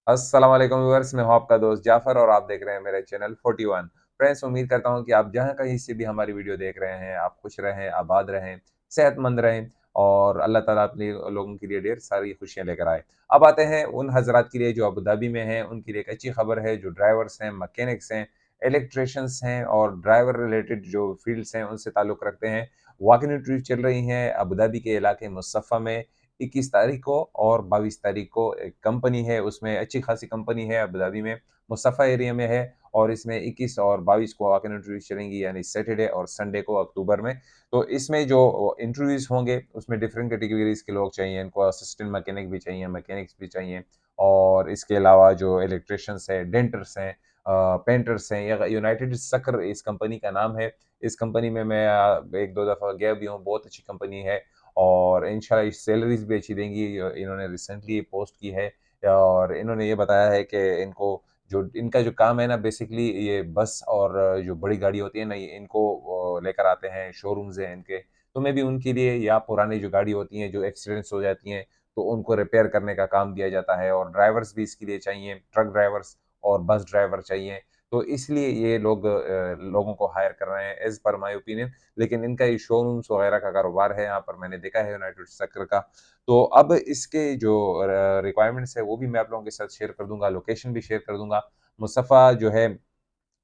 अस्सलाम वालेकुम व्यूअर्स, मैं हूं आपका दोस्त जाफ़र और आप देख रहे हैं मेरे चैनल 41। फ्रेंड्स, उम्मीद करता हूं कि आप जहां कहीं से भी हमारी वीडियो देख रहे हैं, आप खुश रहें, आबाद रहें, सेहतमंद रहें और अल्लाह ताला अपने लोगों के लिए ढेर सारी खुशियां लेकर आए। अब आते हैं उन हज़रात के लिए जो अबू धाबी में हैं, उनके लिए एक अच्छी खबर है। जो ड्राइवर्स हैं, मैकेनिक्स हैं, इलेक्ट्रिशियंस हैं और ड्राइवर रिलेटेड जो फील्ड्स हैं, उनसे ताल्लुक़ रखते हैं। वॉक इन इंटरव्यू चल रही हैं अबू धाबी के इलाके मुज़फ़्फ़ा में। 21 तारीख को और 22 तारीख को एक कंपनी है, उसमें अच्छी खासी कंपनी है अबू धाबी में, मुस्तफ़ा एरिया में है और इसमें 21 और 22 को वॉक इन इंटरव्यूज़ चलेंगी यानी सैटरडे और संडे को अक्टूबर में। तो इसमें जो इंटरव्यूज़ होंगे, उसमें डिफरेंट कैटेगरीज़ के लोग चाहिए, इनको असिस्टेंट मैकेनिक भी चाहिए, मैकेनिक्स भी चाहिए और इसके अलावा जो इलेक्ट्रिशियंस हैं, डेंटर्स हैं, पेंटर्स हैं। ये यूनाइटेड सक्र इस कंपनी का नाम है। इस कंपनी में मैं 1-2 दफ़ा गया भी हूँ, बहुत अच्छी कंपनी है और इंशाल्लाह सैलरीज़ भी अच्छी देंगी। इन्होंने रिसेंटली ये पोस्ट की है और इन्होंने ये बताया है कि इनको जो इनका जो काम है ना, बेसिकली ये बस और जो बड़ी गाड़ी होती है ना, ये इनको लेकर आते हैं, शोरूम्स हैं इनके। तो मैं भी उनके लिए या पुरानी जो गाड़ी होती हैं, जो एक्सीडेंट्स हो जाती हैं, तो उनको रिपेयर करने का काम दिया जाता है और ड्राइवर्स भी इसके लिए चाहिए, ट्रक ड्राइवर्स और बस ड्राइवर चाहिए। तो इसलिए ये लोग लोगों को हायर कर रहे हैं एज़ पर माय ओपिनियन। लेकिन इनका ये शोरूम्स वगैरह का कारोबार है, यहाँ पर मैंने देखा है यूनाइटेड सेक्टर का। तो अब इसके जो रिक्वायरमेंट्स है वो भी मैं आप लोगों के साथ शेयर कर दूँगा, लोकेशन भी शेयर कर दूँगा। मुस्तफ़ा जो है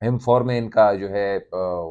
M4 में इनका जो है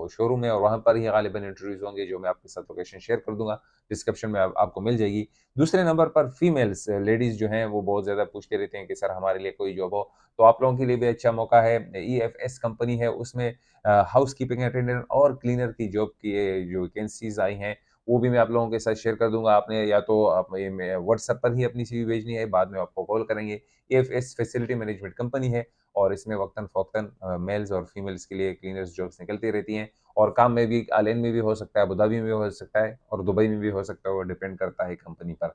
शोरूम है और वहाँ पर ही गालिबन इंटरव्यूज़ होंगे, जो मैं आपके साथ लोकेशन शेयर कर दूँगा, डिस्क्रिप्शन में आपको मिल जाएगी। दूसरे नंबर पर फीमेल्स लेडीज़ जो हैं वो बहुत ज़्यादा पूछती रहती हैं कि सर हमारे लिए कोई जॉब हो, तो आप लोगों के लिए भी अच्छा मौका है। EFS कंपनी है, उसमें हाउसकीपिंग अटेंडेंट और क्लीनर की जॉब की जो वैकेंसीज़ आई हैं, वो भी मैं आप लोगों के साथ शेयर कर दूँगा। आपने या तो आप ये में व्हाट्सएप पर ही अपनी सीवी भेजनी है, बाद में आपको कॉल करेंगे। EFS फैसिलिटी मैनेजमेंट कंपनी है और इसमें वक़्तन-फ़ौक़्तन मेल्स और फीमेल्स के लिए क्लीनर्स जॉब्स निकलती रहती हैं और काम में भी आलेन में भी हो सकता है, अबू धाबी में भी हो सकता है और दुबई में भी हो सकता है, वो डिपेंड करता है कंपनी पर।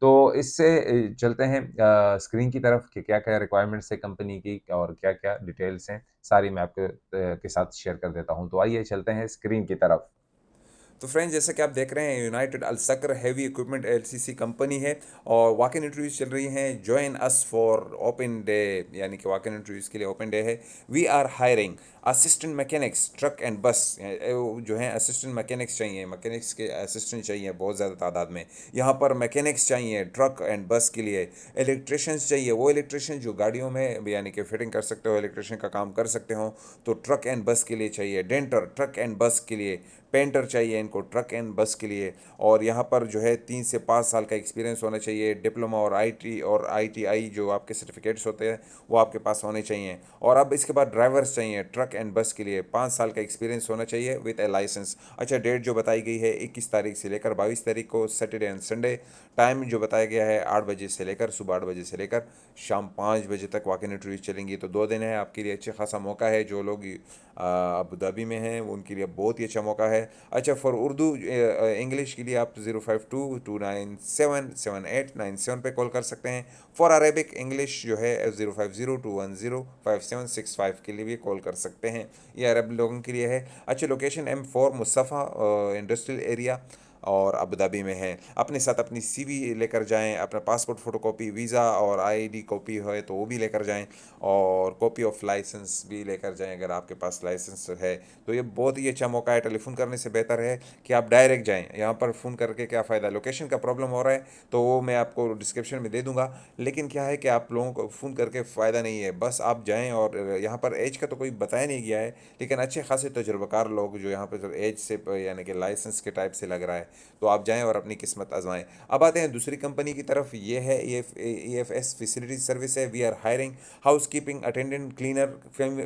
तो इससे चलते हैं स्क्रीन की तरफ कि क्या-क्या रिक्वायरमेंट्स है कंपनी की और क्या-क्या डिटेल्स हैं, सारी मैं आपके के साथ शेयर कर देता हूँ। तो आइए चलते हैं स्क्रीन की तरफ। तो फ्रेंड्स, जैसा कि आप देख रहे हैं, United Al Saqr heavy equipment LCC company है और वॉक इन इंटरव्यूज चल रही हैं। Join us for open day, यानी कि वॉक इन इंटरव्यूज के लिए ओपन डे है। We are hiring assistant mechanics truck and bus, जो है असिस्टेंट मैकेनिक्स चाहिए, मैकेनिक्स के असिस्टेंट चाहिए बहुत ज़्यादा तादाद में। यहाँ पर मैकेनिक्स चाहिए ट्रक एंड बस के लिए। इलेक्ट्रिशियंस चाहिए, वो इलेक्ट्रिशियन जो गाड़ियों में यानी कि फिटिंग कर सकते हो, इलेक्ट्रिशियन का काम कर सकते हो, तो ट्रक एंड बस के लिए चाहिए। डेंटर ट्रक एंड बस के लिए। पेंटर चाहिए इनको ट्रक एंड बस के लिए। और यहाँ पर जो है 3 से 5 साल का एक्सपीरियंस होना चाहिए। डिप्लोमा और आईटी और आईटीआई जो आपके सर्टिफिकेट्स होते हैं वो आपके पास होने चाहिए। और अब इसके बाद ड्राइवर्स चाहिए ट्रक एंड बस के लिए, 5 साल का एक्सपीरियंस होना चाहिए विद ए लाइसेंस। अच्छा, डेट जो बताई गई है 21 तारीख से लेकर 22 तारीख को, सैटरडे एंड संडे। टाइम जो बताया गया है 8 बजे से लेकर, सुबह 8 बजे से लेकर शाम 5 बजे तक वॉक इन इंटरव्यूज चलेंगी। तो 2 दिन है आपके लिए, अच्छा खासा मौका है। जो लोग अबू धाबी में हैं उनके लिए बहुत ही अच्छा मौका है। अच्छा, फॉर उर्दू इंग्लिश के लिए आप 052-297-7897 पे कॉल कर सकते हैं। फॉर अरेबिक इंग्लिश जो है 050-210-5765 के लिए भी कॉल कर सकते हैं। ये अरब लोगों के लिए है। अच्छा, location M4 Mustafa industrial area और अबू धाबी में है। अपने साथ अपनी सीवी लेकर जाएं, अपना पासपोर्ट फ़ोटोकॉपी, वीज़ा और आईडी कॉपी है तो वो भी लेकर जाएं और कॉपी ऑफ लाइसेंस भी लेकर जाएं अगर आपके पास लाइसेंस है। तो ये बहुत ही अच्छा मौका है। टेलीफोन करने से बेहतर है कि आप डायरेक्ट जाएं। यहाँ पर फ़ोन करके क्या फ़ायदा, लोकेशन का प्रॉब्लम हो रहा है तो वो मैं आपको डिस्क्रिप्शन में दे दूंगा। लेकिन क्या है कि आप लोगों को फ़ोन करके फ़ायदा नहीं है, बस आप जाएं। और यहाँ पर एज का तो कोई बताया नहीं गया है, लेकिन अच्छे खासे तजुर्बाकार लोग जो यहाँ पर एज से यानी कि लाइसेंस के टाइप से लग रहा है, तो आप जाएं और अपनी किस्मत आजमाएं। अब आते हैं दूसरी कंपनी की तरफ। ये है EFS फैसिलिटी सर्विस है। We are hiring house keeping attendant cleaner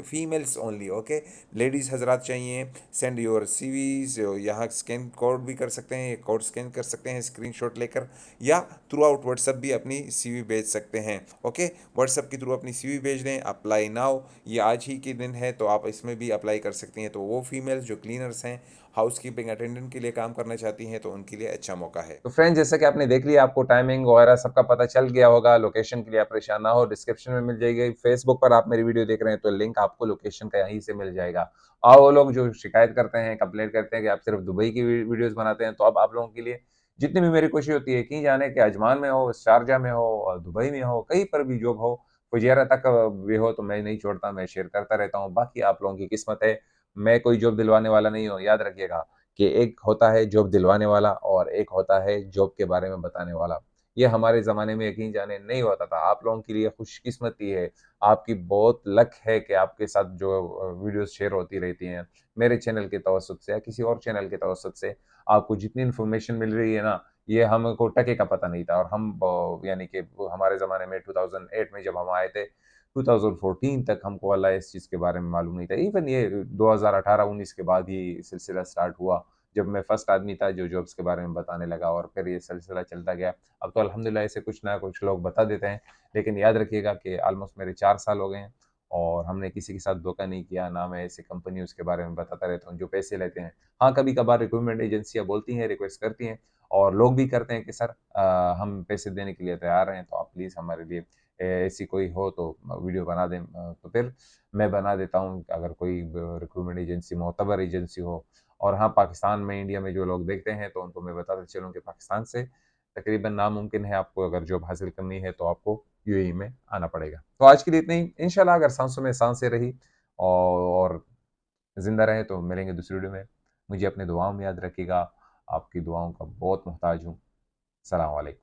females only, okay. Ladies हजरात चाहिए। सेंड योर सीवीज, यहाँ स्कैन कोड भी कर सकते हैं, ये कोड स्कैन कर सकते हैं स्क्रीनशॉट लेकर, या थ्रू आउट व्हाट्सएप भी अपनी सीवी भेज सकते हैं, ओके। व्हाट्सएप के थ्रू अपनी सीवी भेज दें। अप्लाई नाउ, ये आज ही के दिन है तो आप इसमें भी अप्लाई कर सकती हैं। तो वो फीमेल्स जो क्लीनर्स हैं, हाउस कीपिंग अटेंडेंट के लिए काम करना चाहती हैं, तो उनके लिए अच्छा मौका है। तो फ्रेंड्स, जैसा कि आपने देख लिया, आपको टाइमिंग वगैरह सबका पता चल गया होगा। लोकेशन के लिए आप परेशान ना हो, डिस्क्रिप्शन में मिल जाएगी। फेसबुक पर आप मेरी वीडियो देख रहे हैं तो लिंक आपको लोकेशन का यहीं से मिल जाएगा। और वो लोग जो शिकायत करते हैं, कंप्लेंट करते हैं कि आप सिर्फ दुबई की वीडियोस बनाते हैं, तो अब आप लोगों के लिए जितनी भी मेरी कोशिश होती है, कहीं जाने के, अजमान में हो, शारजा में हो और दुबई में हो, कहीं पर भी जॉब हो, फुजैरा तक भी हो तो मैं नहीं छोड़ता, मैं शेयर करता रहता हूँ। बाकी आप लोगों की किस्मत है, मैं कोई जॉब दिलवाने वाला नहीं हूँ। याद रखिएगा कि एक होता है जॉब दिलवाने वाला और एक होता है जॉब के बारे में बताने वाला। ये हमारे ज़माने में यकीन जाने नहीं होता था। आप लोगों के लिए खुशकिस्मती है, आपकी बहुत लक है कि आपके साथ जो वीडियोज़ शेयर होती रहती हैं, मेरे चैनल के तवज्जुद से या किसी और चैनल के तवज्जुद से आपको जितनी इन्फॉर्मेशन मिल रही है ना, ये हमको टके का पता नहीं था और हम यानी कि वो हमारे ज़माने में 2008 में जब हम आए थे, 2014 तक हमको अल्लाह इस चीज़ के बारे में मालूम नहीं था। इवन ये 2018-19 के बाद ही सिलसिला स्टार्ट हुआ, जब मैं फर्स्ट आदमी था जो जॉब्स के बारे में बताने लगा और फिर ये सिलसिला चलता गया। अब तो अल्हम्दुलिल्लाह ऐसे कुछ ना कुछ लोग बता देते हैं, लेकिन याद रखिएगा कि ऑलमोस्ट मेरे 4 साल हो गए हैं और हमने किसी के साथ धोखा नहीं किया, ना मैं ऐसी कंपनियों के बारे में बताता रहता हूँ जो पैसे लेते हैं। हाँ, कभी-कभार रिक्रूटमेंट एजेंसियाँ बोलती हैं, रिक्वेस्ट करती हैं और लोग भी करते हैं कि सर हम पैसे देने के लिए तैयार हैं, तो आप प्लीज़ हमारे लिए ऐसी कोई हो तो वीडियो बना दें। तो फिर मैं बना देता हूँ अगर कोई रिक्रूटमेंट एजेंसी मोतबर एजेंसी हो और हाँ, पाकिस्तान में, इंडिया में जो लोग देखते हैं तो उनको मैं बताता चलूँ कि पाकिस्तान से तकरीबन नामुमकिन है आपको अगर जॉब हासिल करनी है तो आपको यूएई में आना पड़ेगा। तो आज के लिए इतना ही। इंशाल्लाह अगर साँसों में साँसें रही और ज़िंदा रहें तो मिलेंगे दूसरी वीडियो में। मुझे अपनी दुआओं में याद रखिएगा। आपकी दुआओं का बहुत मोहताज हूँ। सलाम वालेकुम।